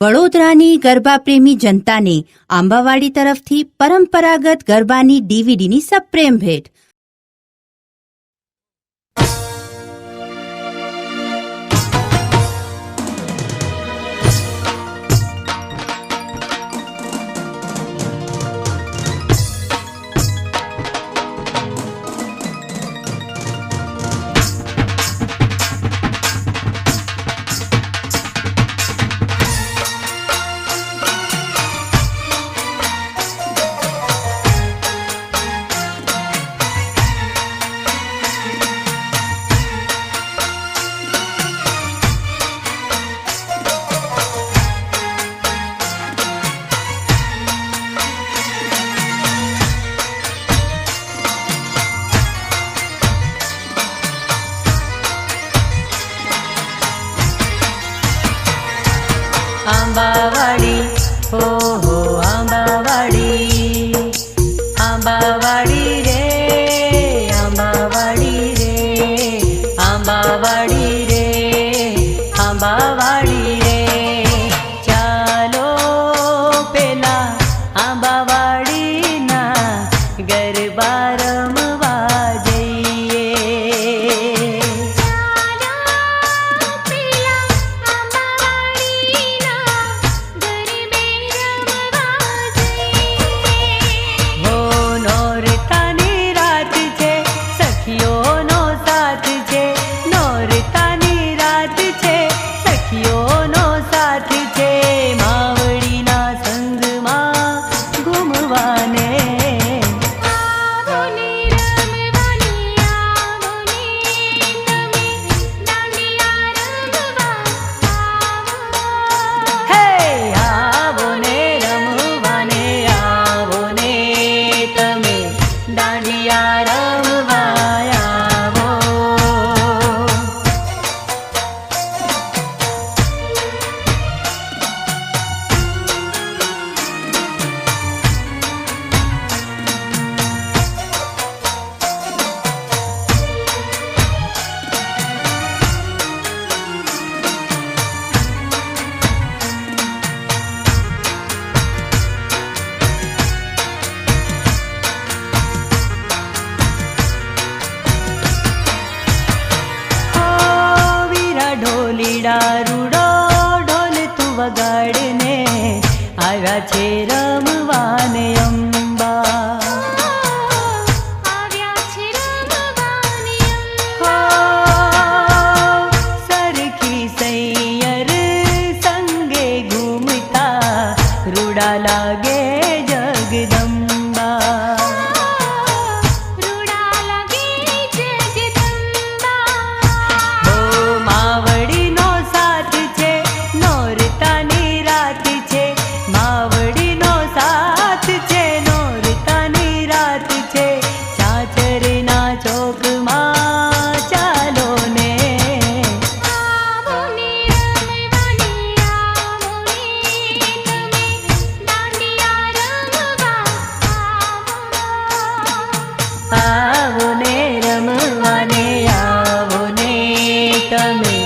વડોદરાની ગરબાપ્રેમી જનતાને આંબાવાડી તરફથી પરંપરાગત ગરબાની ડીવીડીની સપ્રેમ ભેટ. આંબાવાડી હો હો આંબાવાડી, આંબાવાડી રે આંબાવાડી રે, આંબાવાડી રે આંબાવાડી રે. ચાલો પેલા આંબાવાડીના ગરબા રમવા જઈએ. રૂડો ઢોલ તું વગાડને આવ્યા છે રમવાને અંબા. સરખી સૈયર સંગે ઘૂમતા રૂડા લાગે જગદંબા. આવો ને રમવાને આવો ને તમે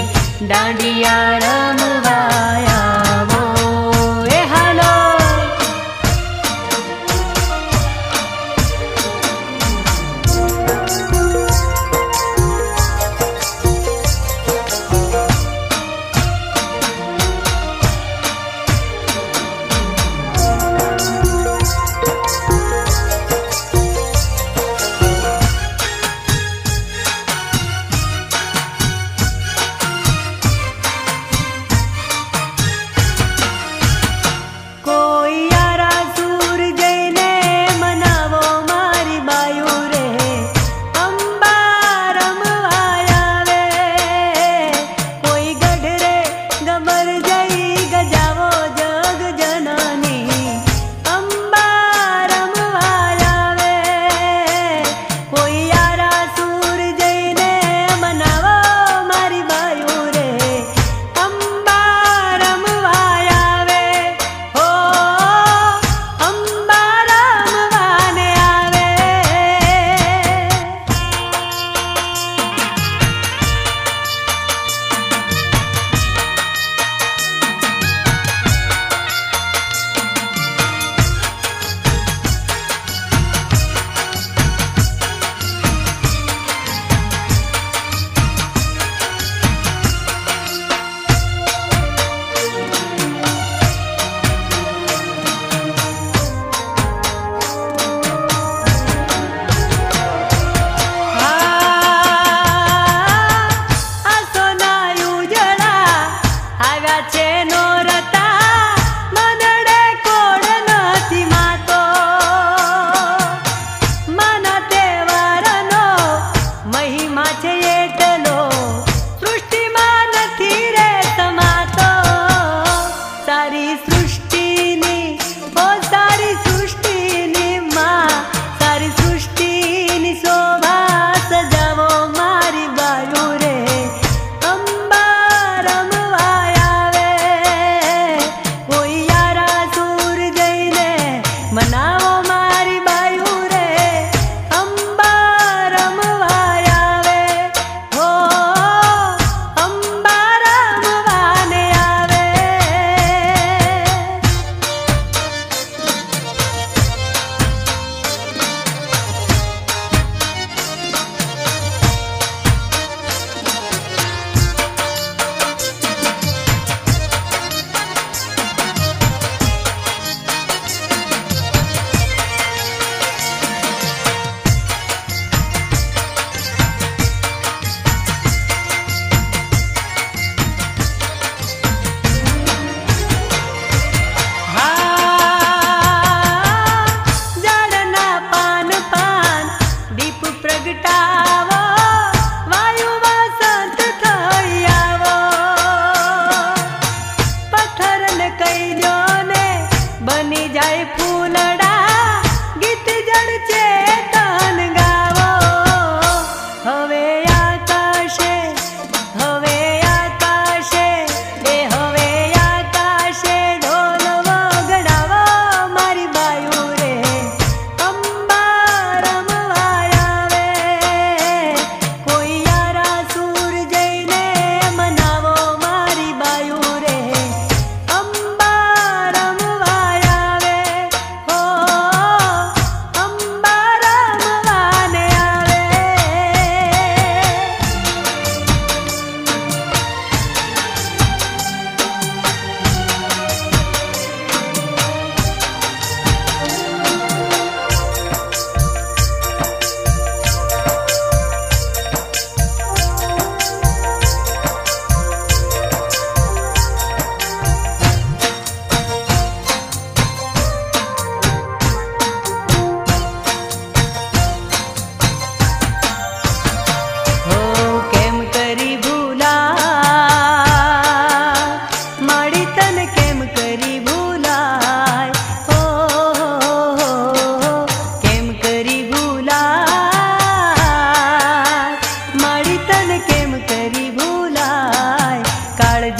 દાંડિયા રમવા આવો. એ હાલો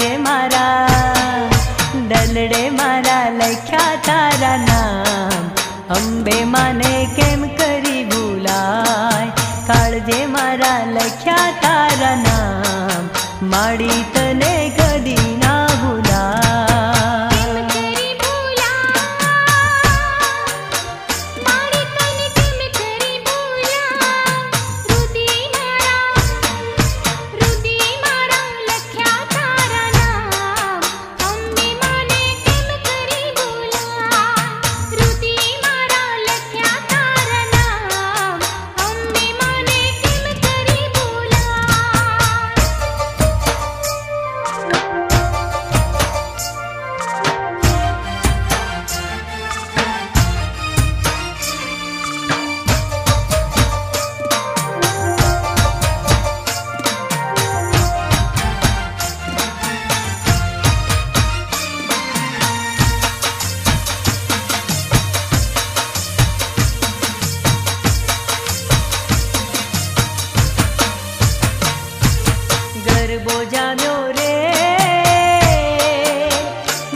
કાળજે મારા દલડે મારા લખ્યા તારા નામ. અંબે માને કેમ કરી ભૂલાય, કાળજે મારા લખ્યા તારા નામ. માડી તને કદી ના ભૂલાય. ગરબો જામ્યો રે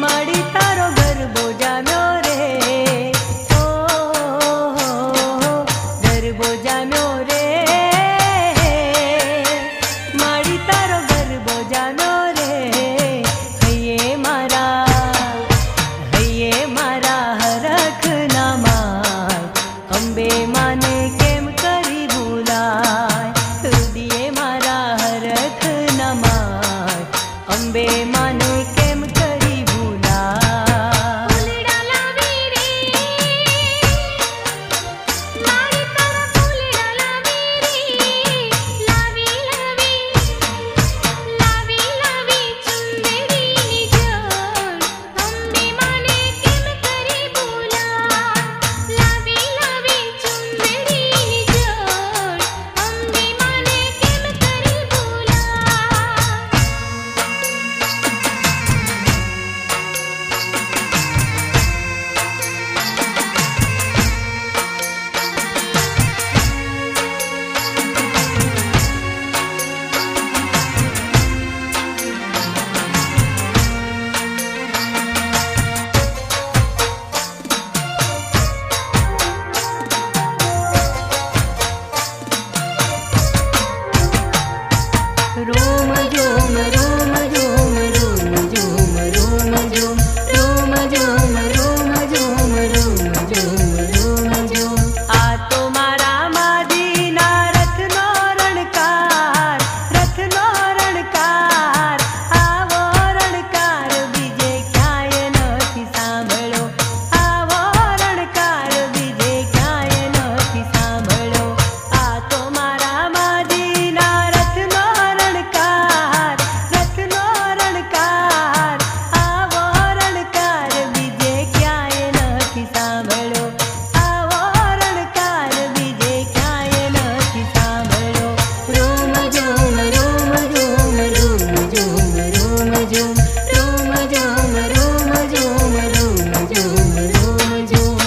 માડી તારો ગરબો જામ્યો રે. ઓ ગરબો જામ્યો રે માડી તારો ગરબો જામ્યો રે. હૈયે મારા હરખ ના માય, અંબે માને કેમ કરી ભૂલાય. તુડીએ મારા હરખ ના માય, અંબે માને કેમ કરી ભૂલાય. ફૂલડા લાવી રે મારી તારા ફૂલડા લાવી રે. લાવી ચુંદડીની જોડ, અંબે માને કેમ કરી ભૂલાય. લાવી ચુંદડીની જોડ, અંબે માને કેમ કરી ભૂલાય. રોમ જોમ રોમ જોમ રોમ જોમ રોમ જોમ રોમ જોમ રોમ જોમ રોમ જોમ રોમ જોમ. આ તો મારા માદીના રથનો રણકાર, રથનો રણકાર. આવો રણકાર બીજે ક્યાંય નથી સાંભળ્યો. આવો રણકાર બીજે ક્યાંય નથી સાંભળ્યો. આ તો મારા માદીના રથનો રણકાર, રથનો રણકાર. આવો રણકાર બીજે ક્યાંય નથી સાંભળ્યો. આવો રણકાર બીજે ક્યાંય નથી સાંભળ્યો. રોમ જોમ રોમ જોમ રોમ જોમ રોમ જોમ રોમ જોમ રોમ જોમ રોમ જોમ રોમ જોમ.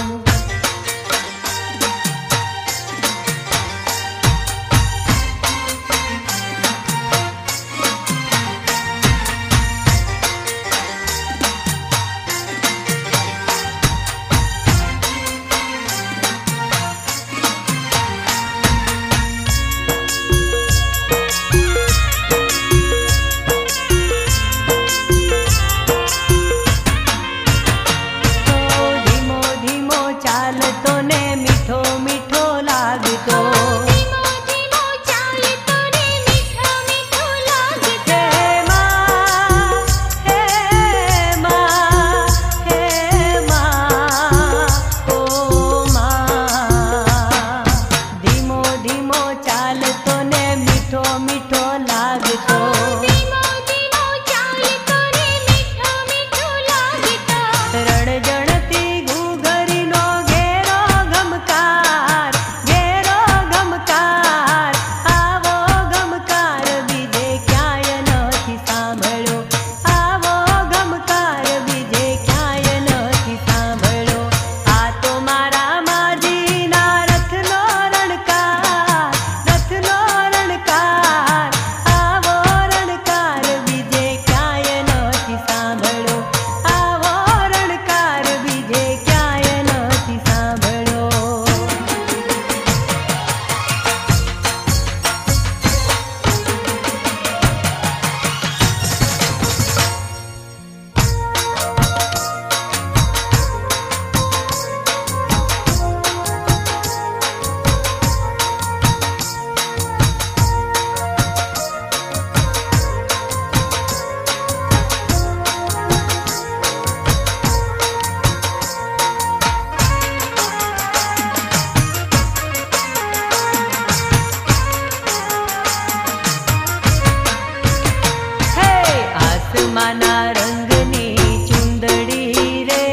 આસમાના રંગની ચુંદડી રે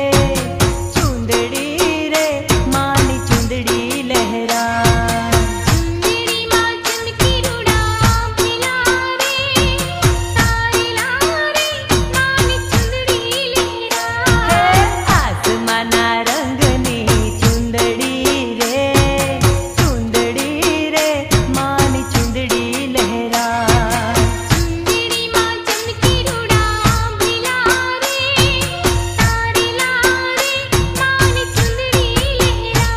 માની ચુંદડી લહેરા. ચુંદડીમાં ચમકી રૂડા પીલા રે તારેલા રે માની ચુંદડી લહેરા. આસમાના રંગની ચુંદડી રે માની ચુંદડી લહેરા. ચુંદડીમાં ચમકી રૂડા પીલા રે તારેલા રે માની ચુંદડી લહેરા.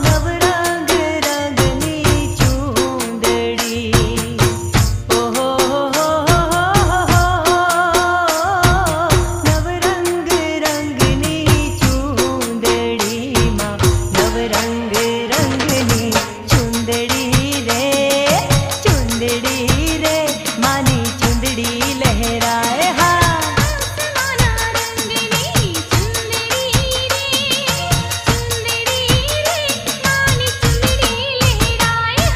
નવરંગ રંગની ચુંદડી ઓહો નવરંગ રંગની ચુંદડીમાં નવરંગ રંગની ચુંદડી રે માની ચુંદડી લહેરાય. હા આસમાના રંગની ચુંદડી રે માની ચુંદડી લહેરાય.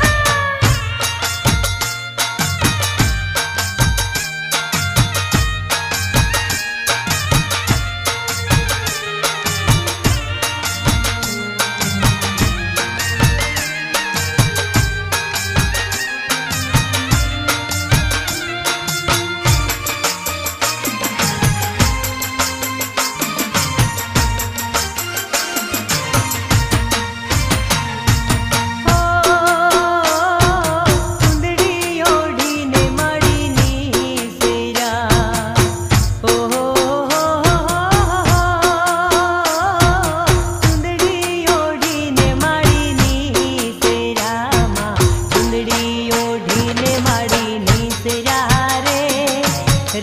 ચુંદડી ઓઢીને માડીની સેરા ઓહો ચુંદડી ઓઢીને માડીની સેરામાં ચુંદડી ઓઢીને માડીની સેરા રે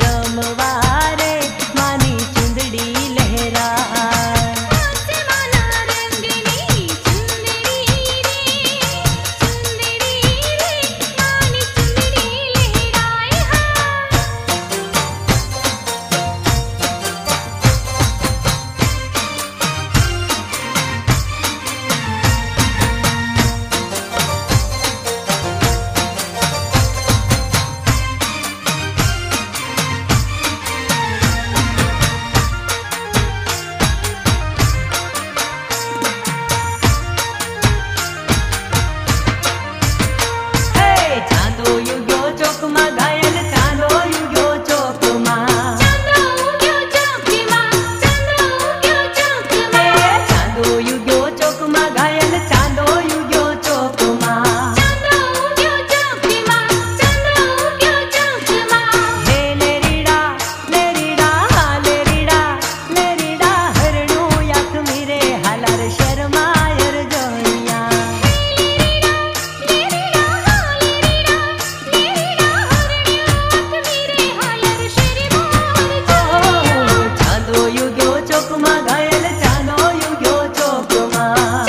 રમવા રે માની ચુંદડી લહેરા. આસમાના રંગની ચુંદડી રે માની ચુંદડી લહેરાય. ચાંદો યુગ્યો ચોકમાં ઘાયલ ચાંદો યુગ્યો ચોકમાં ચંદ્ર ઉગ્યો ચોકમાં ચંદ્ર ઉગ્યો ચોકમાં ચાંદો યુગ્યો ચોકમાં ઘાયલ ચાંદો યુગ્યો ચોકમાં ચંદ્ર ઉગ્યો ચોકમાં ચંદ્ર ઉગ્યો ચોકમાં. હે લેરીડા હરણું યાક મીરે હાલાર શર્માયર જોણિયા. ચાંદો યુગ્યો ચોકમાં ઘાયલ ચાંદો યુગ્યો ચોકમાં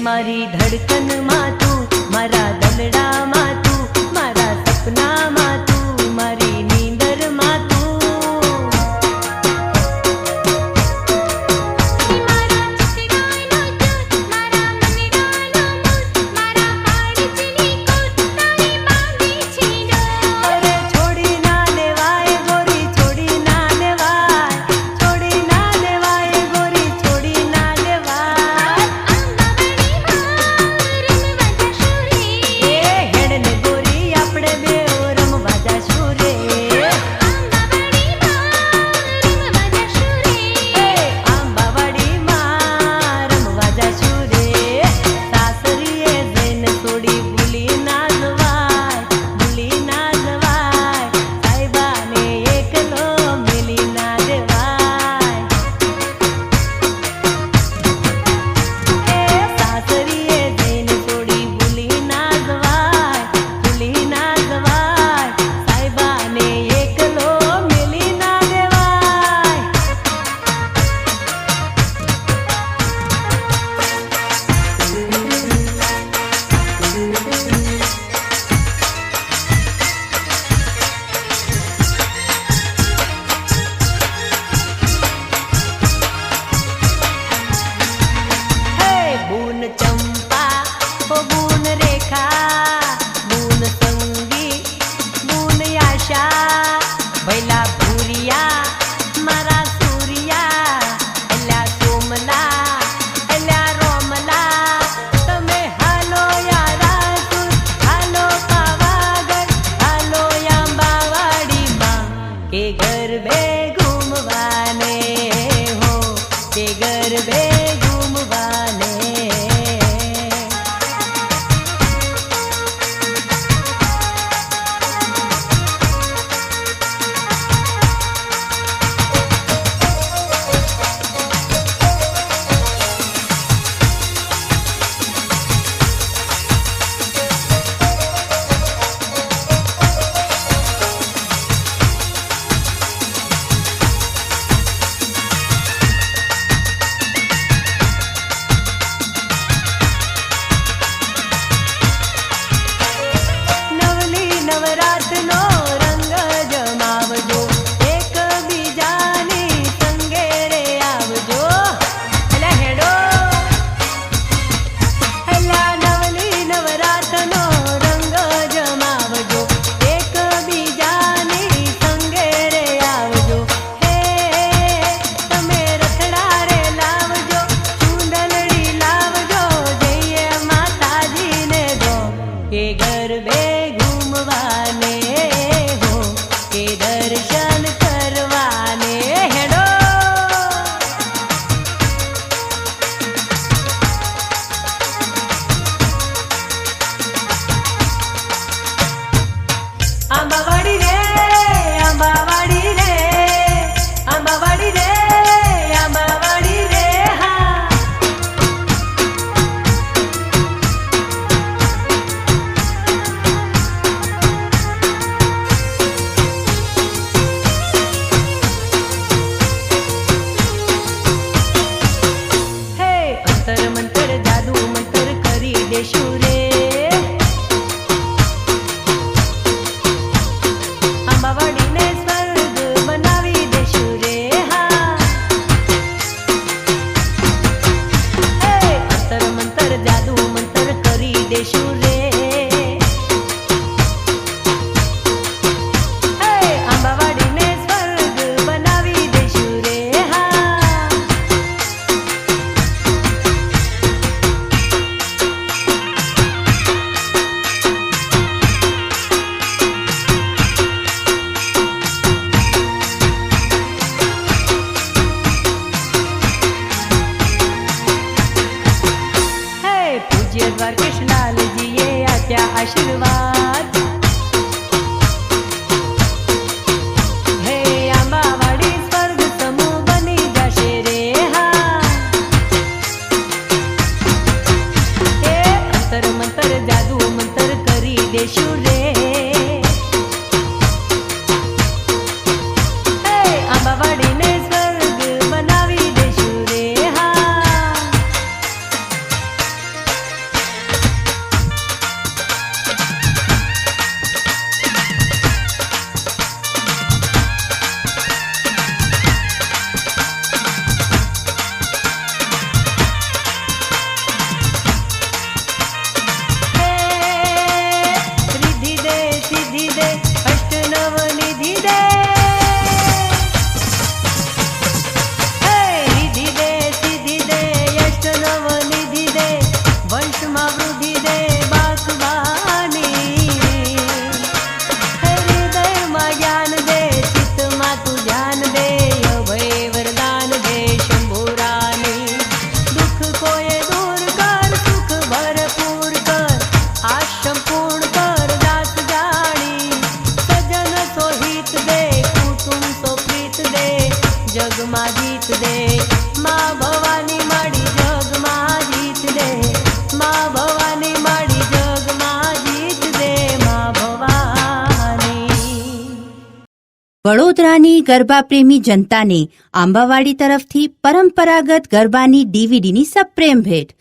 મારી ધડકનમાં તું, મારા દલડામાં તું, મારા સપનામાં તું, મારી નીંદરમાં તું. મારા ચિતરાનો જૂથ મારા મનડાનો મૂત મારા હાડચની કૂત તારી માંગી છે ડોર. અરે છોડી ના દેવાય ગોરી, છોડી ના દેવાય, છોડી ના દેવાય ગોરી, છોડી ના દેવાય. આંબાવાડી હાર રમવા જશું રે. એ હેડ ને ગોરી આપણે બેઉ રમવા જાશું રે. આંબાવાડીમાં રમવા જશું રે. આંબાવાડીમાં રમવા જાશું રે. સાસરીએ જઈને થોડી ભૂલી ના જવાય, ભૂલી ના જવાય, સાહેબાને એકલો મેલી ના દેવાય. એ સાસરીએ જઈને થોડી ભૂલી ના જવાય, ભૂલી ના જવાય, સાહેબાને એકલો મેલી ના દેવાય. હે બૂન ચંપા ઓ બૂન રેખા, બૂન સંગી, બૂન આશા, ભૈલા ભૂરિયા મારા સૂર્યા, એલા સોમલા, એલા રોમલા, તમે હાલો યારા સુર, હાલો પાવાગઢ, હાલો આંબાવાડીમાં, કે ગરબે ઘૂમવાને હો, કે ગરબે ઘૂમવાને. નવલી નવરાતનો રંગ જમાવજો, એકબીજાની સંગે રે આવજો. એલા હેડો, એલા નવલી નવરાતનો રંગ જમાવજો, એકબીજાની સંગે રે આવજો. હે તમે રથડા રે લાવજો, ચૂંદલડી લાવજો, જઈએ માતાજીને દો, કે ગરબે ઘૂમવાને હો, કે દર્શન કરવાને. હેડો આંબાવાડી રે, આંબાવાડી રે, આંબાવાડી રે, આંબાવાડી રે. હા હે અંતર મંતર જાદુ મંતર કરી દેશું રે. આંબાવાડીને સ્વર્ગ બનાવી દેશું રે. હા હે અંતર મંતર જાદુ મંતર કરી દેશું રે. હે આંબાવાડીને સ્વર્ગ બનાવી દેશું રે. હા હે પૂજ્ય દ્વારકેશ લાલજીએ આપ્યા આશીર્વાદ. હે આંબાવાડી સ્વર્ગ સમૂહ બની જશે રે. હા હે અંતર મંતર જાદુ મંતર કરી દેશું રે. હે આંબાવાડીને સ્વર્ગ બનાવી દેશું રે. હા વડોદરાની ગરબાપ્રેમી જનતાને આંબાવાડી તરફથી પરંપરાગત ગરબાની ડીવીડીની સપ્રેમ ભેટ.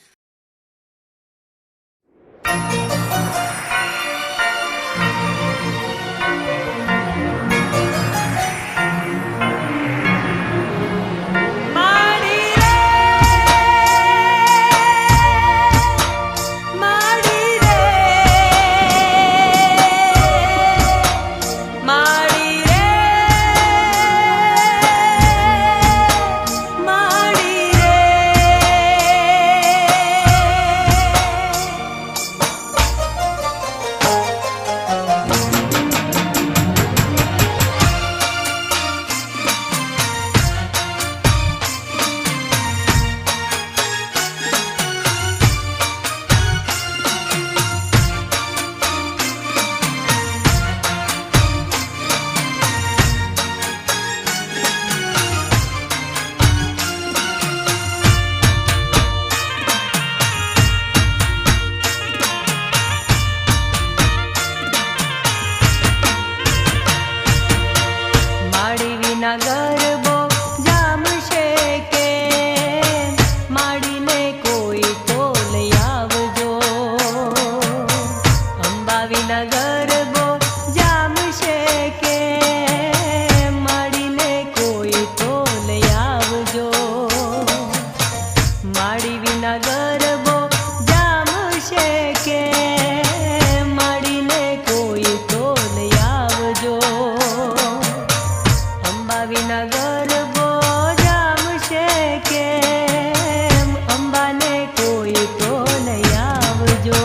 ગરબો જામશે કે માડીને કોઈ તો લઈ આવજો. અંબાવીના ગરબો જામશે કે માડીને કોઈ તો લઈ આવજો. માડી વિના ગરબો જામશે કે માડીને કોઈ તો લઈ આવજો. વિના ગરબો જામશે કે અંબાને કોઈ તો લઈ આવજો.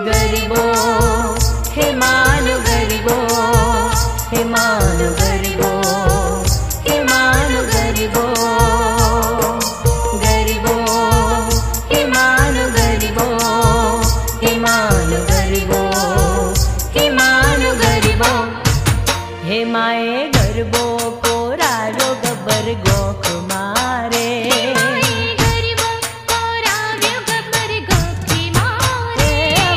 ગરબો હે માનો ગરબો હે માનો ગરબો હે માનો ગરબો ગરબો હે માનો ગરબો હે માનો ગરબો હે માનો ગરબો હે માએ ગરબો કોરારો ગબ્બર ગોખ મારે ગરબો કોરાવ્યો ગબ્બર ગોખે મારે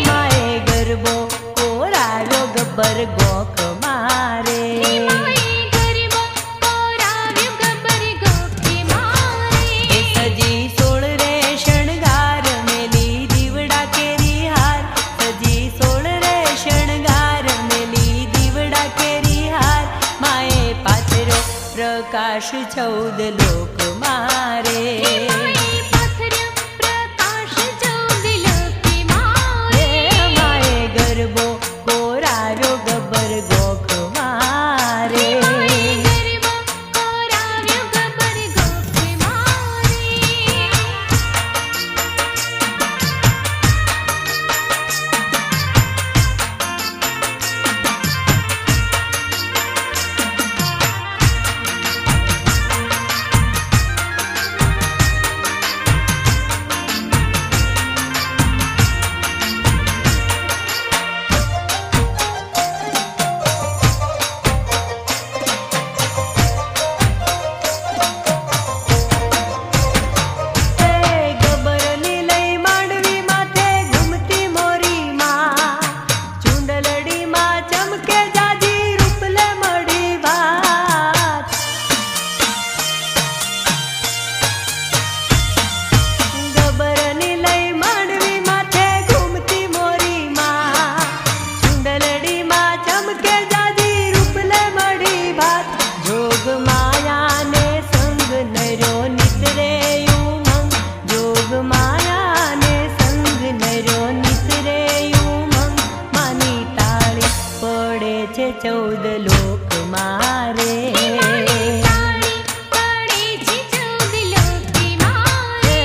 માએ ગરબો કોરારો ગબ્બર ગોખ મારે ગરબો કોરાવ્યો ગબ્બર ગોખે મારે એ સજી સોળ રે શણગાર મેલી દીવડા કેરી હાર સજી સોળ રે શણગાર મેલી દીવડા કેરી હાર માએ પાથરો પ્રકાશ 14 લોક મારે પાથર્યો પ્રકાશ 14 લોકે મારે માએ ગરબો કોરારો ગબ્બર ગોખ મારે ગરબો કોરાવ્યો ગબ્બર ગોખે મારે ગબ્બરની લઈ માંડવી માથે ઘૂમતી મોરી માં ચુંડલડી માં ચમકે જાજી રૂપલે મળી વાત ગબ્બરની લઈ માંડવી માથે ઘૂમતી મોરી માં ચુંડલડી માં ચમકે જાજી રૂપલે મળી ભાત જોગ માયાને સંગ નર્યો નિતરે ઉમંગ જોગ માયાને સંગ નર્યો નિતરે ઉમંગ માની તાળી પડે છે 14 લોક મારે તાળી પડે છે 14 લોકે મારે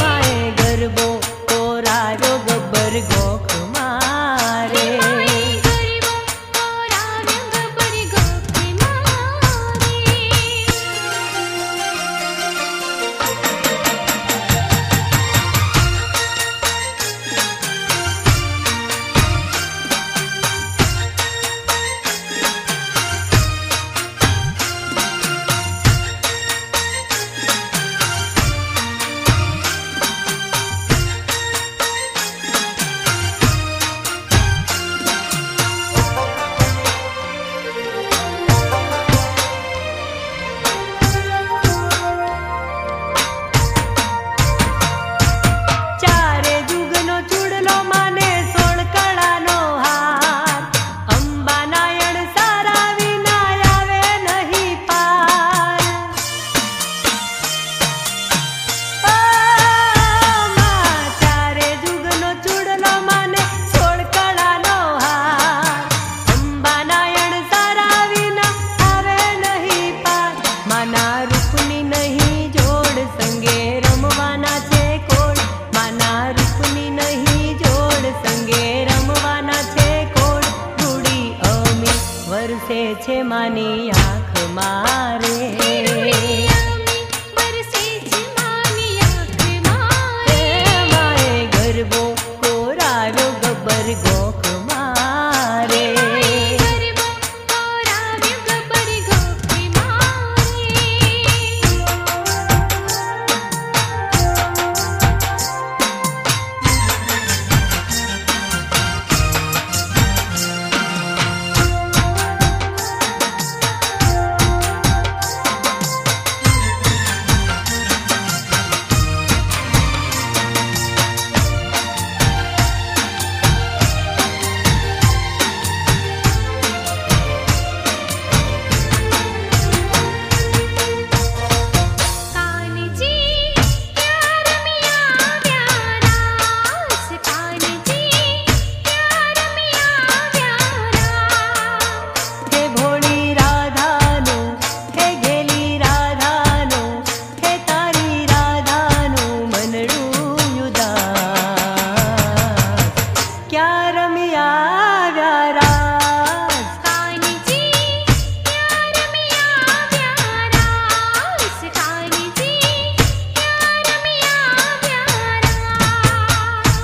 માએ ગરબો કોરારો ગબ્બર ગોખ મારે ગરબો કોરાવ્યો ગબ્બર ગોખે મારે ચારે જુગનો ચૂડલો માને 16 કળાનો હાર અંબા નાયણ સારા વિના આવે નહીં પાર માં ચારે જુગનો ચૂડલો માને 16 કળાનો હાર અંબા નાયણ સારા વિના આવે નહીં પાર માના રૂપની નહીં જોડ સંગે રમવાના છે કોડ માના રૂપની નહીં જોડ સંગે રમવાના છે કોડ રૂડી અમી વરસે છે માની આંખ મારે બરસે છે માની આંખ મારે માએ ગરબો કોરારો ગબ્બર ગોખ મારે ગરબો કોરાવ્યો ગબ્બર ગોખે મારે ક્યાં રમી આવ્યા રાસ કાનજી ક્યાં રમી આવ્યા રાસ કાનજી ક્યાં રમી આવ્યા રાસ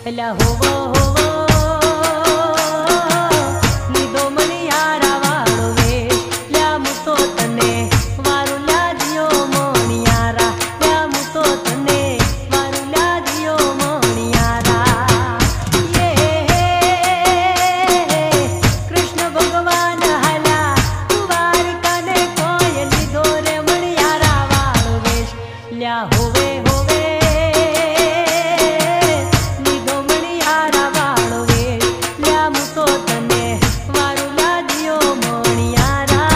એલા હોવો હોવો લીધો મણિયારા વાળો વેશ લ્યા હું તો તને વારું લાજ્યો મણિયારા લ્યા હું તો તને વારું લાજ્યો મણિયારા કૃષ્ણ ભગવાન હાલા દ્વારકાને કોઈ લીધો રે મણિયારા વાળો વેશ લ્યા હોવે હોવે લીધો મણિયારા વાળો વેશ લ્યા હું તો તને વારું લાજ્યો મણિયારા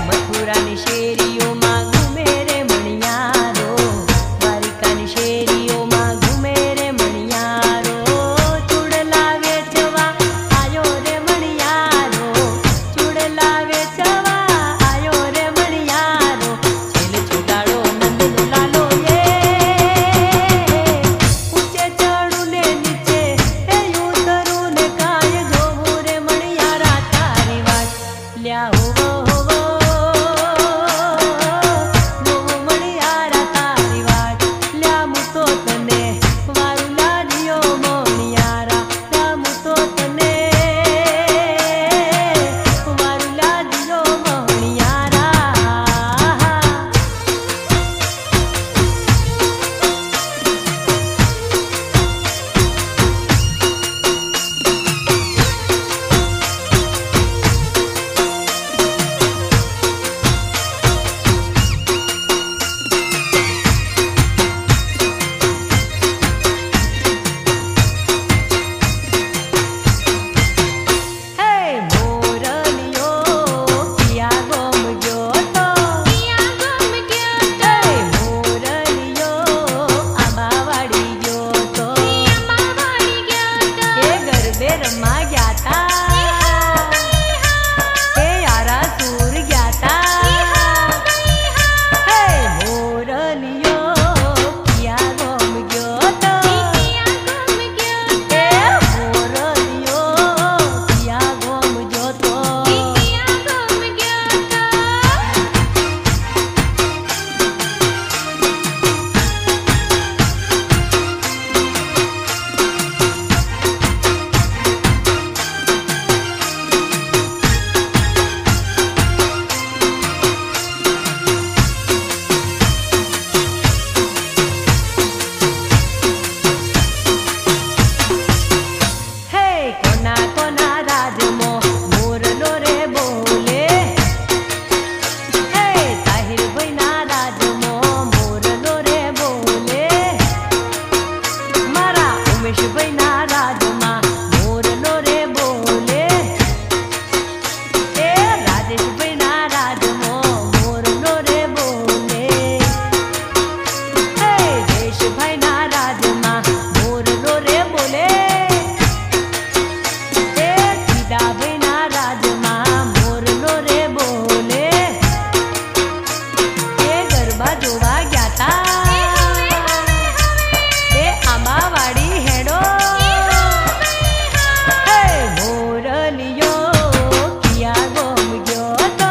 મથુરાની શેરીઓમાં ઘૂમે રે મણિયારો દ્વારિકાની શેરીઓમાં ઘૂમે રે મણિયારો ચૂડલા વેચવા આયો રે મણિયારો ચૂડલા વેચવા આયો રે મણિયારો છેલ છુટાડો નંદનો લાલો ઊંચે ચડું ને નીચે એ ઉતરું ને કાય જોવું રે મણિયારા તારી વાત લ્યા હોવો હોવો જોવું મણિયારા તારી વાત લ્યા હું તો તને વારું લાજ્યો મણિયારા લ્યા હું તો તને વારું લાજ્યો મણિયારા હે મોરલિયો કિયા ગોમ ગયો તો હે મોરલિયો આંબાવાડી ગયો તો એ ગરબે રમવા ગયા તા એ આરાસુર ગયા તા હે મોરલિયો કિયા ગોમ ગયો તો એ મોરલિયો કિયા ગોમ ગયો તો હે કોના કોના રાજમો મોરલો રે બોલે હે તાહિરભાઈના રાજમો મોરલો રે બોલે મારા ઉમેશભાઈના રાજમાં મોરલો રે બોલે એ રાજેશભાઈના રાજમો મોરલો રે બોલે હે જયેશભાઈના રાજમાં મોરલો રે બોલે એ સીતાભાઈના રાજમાં મોરલો રે બોલે એ ગરબા જોવા ગયા તા એ આંબાવાડી હેડો હે મોરલિયો કિયા ગોમ ગયો તો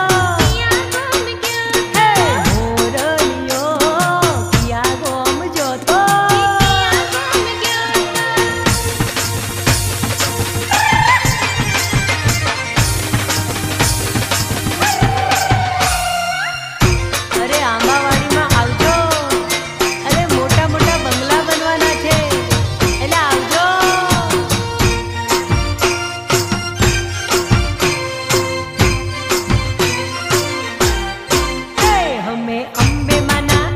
હે મોરલિયો કિયા ગોમ ગયો તો અરે આંબાવાડીમાં આવજો અરે મોટા મોટા બંગલા બનવાના છે એટલે આવજો હે હમે અંબે માના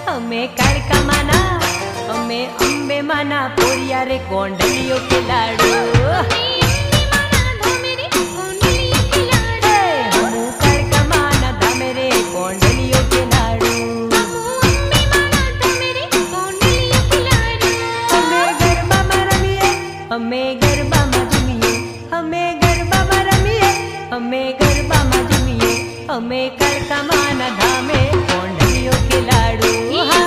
હમે કાળકા માના હમે અંબે માના પોરિયા રે કોંડલીઓ કે લાડુ હમુ કાળકા માના ધામે રે કોંડલીઓ કે લાડુ હમે ગરબામાં રમીએ હમે ગરબામાં ઝૂમીએ હમે ગરબામાં રમીએ હમે ગરબામાં ઝૂમીએ અમે કાળકા માના ધામે કોંડલીઓ કે લાડુ હા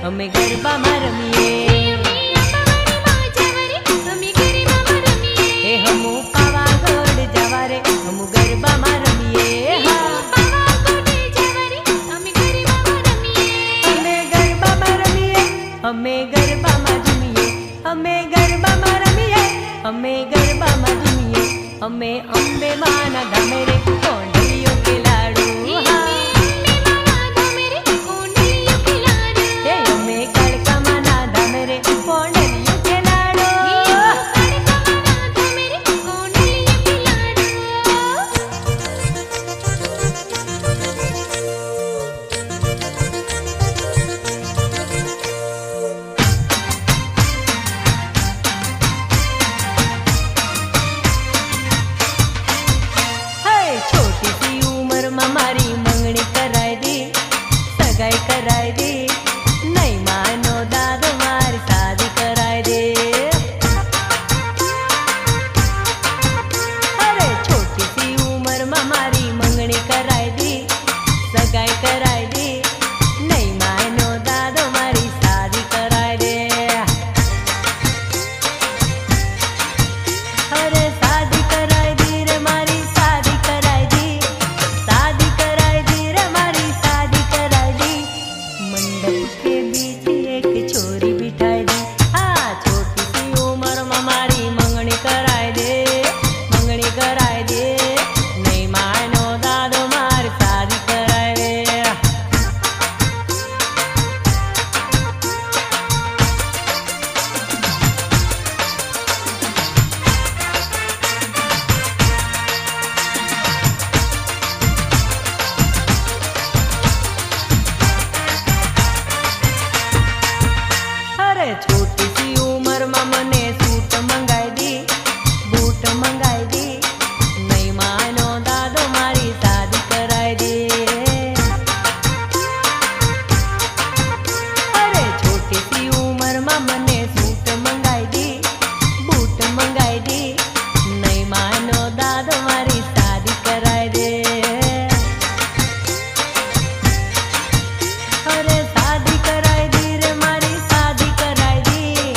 અમે ગરબામાં રમીએ. હે હમુ પાવાગઢ જવા રે હમુ ગરબામાં રમીએ. હા અમે ગરબામાં રમીએ, અમે ગરબામાં ઝૂમીએ, અમે ગરબામાં રમીએ, અમે ગરબામાં ઝૂમીએ. અમે અંબે માના ધામે રે કોંઢળીઓ ખેલાડું. હા હે અમે કડકામાના ધામે રે કોંઢળીઓ ખેલાડું. હે છોટી સી ઉંમરમાં મારી મંગણી કરાઈ દી, સગાઈ કરાઈ દી. નહીં માનો દાદો મારી શાદી કરાઈ દે. અરે છોટી સી ઉંમરમાં મારી મંગણી કરાઈ દી, સગાઈ કરાઈ દી. નહીં માનો દાદો મારી શાદી કરાઈ દે. અરે શાદી કરાઈ દી રે મારી શાદી કરાઈ દી, શાદી કરાઈ દી રે મારી શાદી કરાઈ દી. મંડપ કે બીચ એક છોરી બિઠાઈ દી. હા છોટી સી ઉંમરમાં મારી મંગણી કરાઈ દે, મંગણી કરાઈ દે. નહીં માનો દાદો મારી શાદી કરાઈ દે. અરે છોટી સી ઉંમરમાં મને સૂટ મંગાઈ દી, બૂટ મંગાઈ દી. નહીં માનો દાદો મારી શાદી કરાઈ દે. અરે છોટી સી ઉંમરમાં મને સૂટ મંગાઈ દી, બૂટ મંગાઈ દી. નહીં માનો દાદો મારી શાદી કરાઈ દે. અરે શાદી કરાઈ દી રે મારી શાદી કરાઈ દી,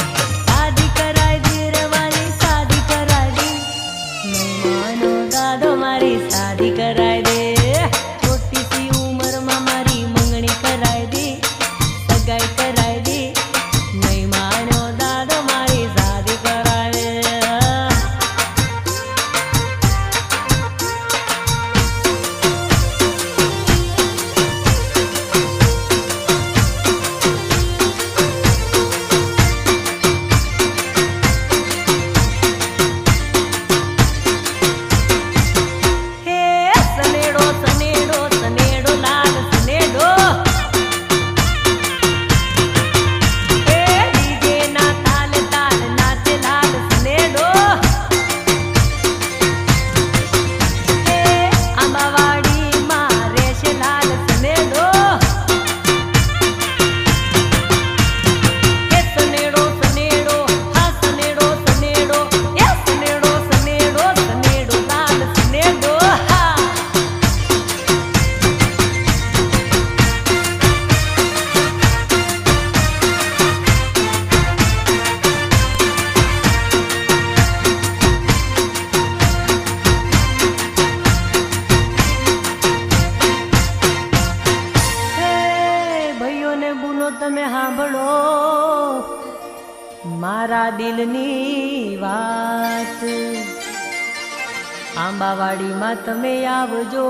શાદી કરાઈ દી રે મારી શાદી કરાઈ દી. નહીં માનો દાદો મારી શાદી કરાઈ દે. છોટી સી ઉંમરમાં મારી મંગણી કરાઈ દી, સગાઈ કરાઈ દી. નહીં માનો દાદો મારી શાદી કરાઈ દે. હે સનેડો સનેડો સનેડો લાલ સનેડો. હે ડીજે ના તાલ તાલ નાચે લાલ સનેડો. હે આંબાવાડીમાં રહેશે લાલ સનેડો. હે સનેડો સનેડો હા સનેડો સનેડો. હે સનેડો સનેડો સનેડો લાલ સનેડો. હા હે ભાઈઓ ને બુનો તમે સાંભળો મારા દિલની વાત. આંબાવાડીમાં તમે આવજો.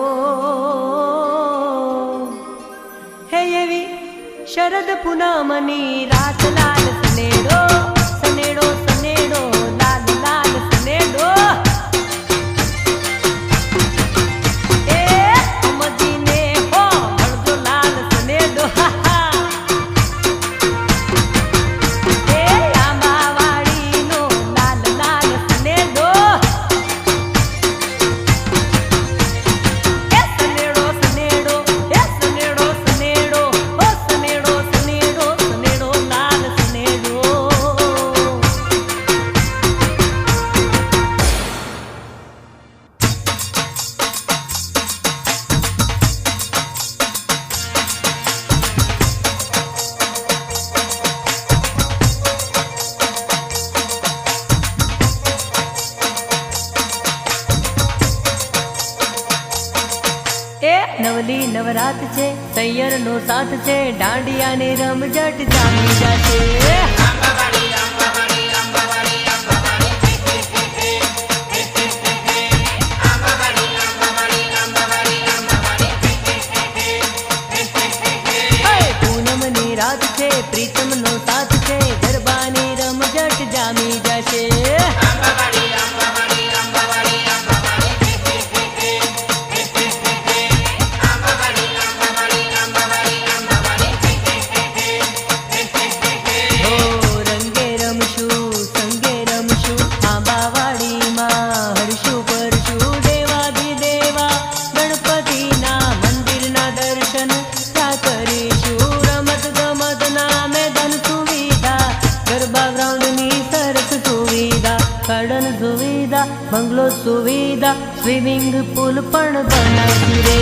હે એવી શરદ પૂનમની રાત લાલ સનેડો, સનેડો સનેડો લાલ લાલ સનેડો. એ અમદીને હો હળદો લાલ સનેડો. હા હા એ આંબાવાડીનો લાલ લાલ સનેડો. એ સનેડો સનેડો એ સનેડો સનેડો ઓ સનેડો સનેડો સનેડો લાલ સનેડો. નવલી નવરાત છે તૈયર નો સાથ છે દાંડિયાની રમઝટ જામી જાશે પૂનમની રાત છે પ્રીતમનો સાથ છે ગરબાની રમઝટ જામી જશે હો, રંગે રમશું સંગે રમશું આંબાવાડીમાં હરશું કરશું દેવાધિદેવા ગણપતિના મંદિરના દર્શન ત્યાં કરીશું રમત ગમતના મેદાન સુવિધા ગરબા ગ્રાઉન્ડની સરસ સુવિધા ગાર્ડન સુવિધા બંગલો સુવિધા સ્વિમિંગ પુલ પણ બનાવ્યું રે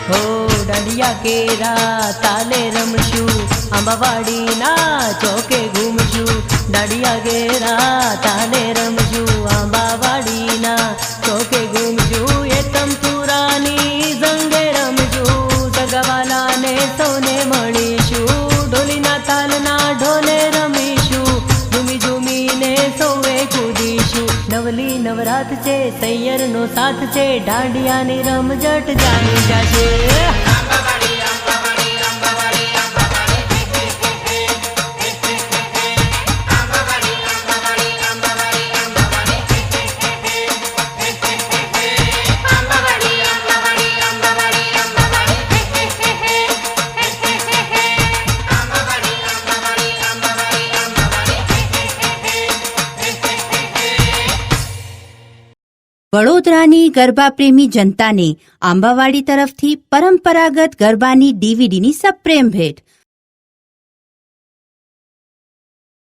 હો દાંડિયા કેરા તાલે રમશું આંબાવાડીના ચોકે ઘૂમશું દાંડિયા કેરા તાલે રમશું આંબાવાડીના ચોકે ઘૂમશું એ તમતુરાની સંગે રમશું સગાવાલાને સૌને મળીશું ઢોલીના તાલના ઢોલે રમીશું ઝૂમી ઝૂમીને સૌએ કૂદીશું નવલી નવરાત છે તૈયરનો સાથ છે દાંડિયાની રમઝટ જામી જાશે વડોદરાની ગરબા પ્રેમી જનતાને આંબાવાડી તરફથી પરંપરાગત ગરબાની ડીવીડીની સપ્રેમ ભેટ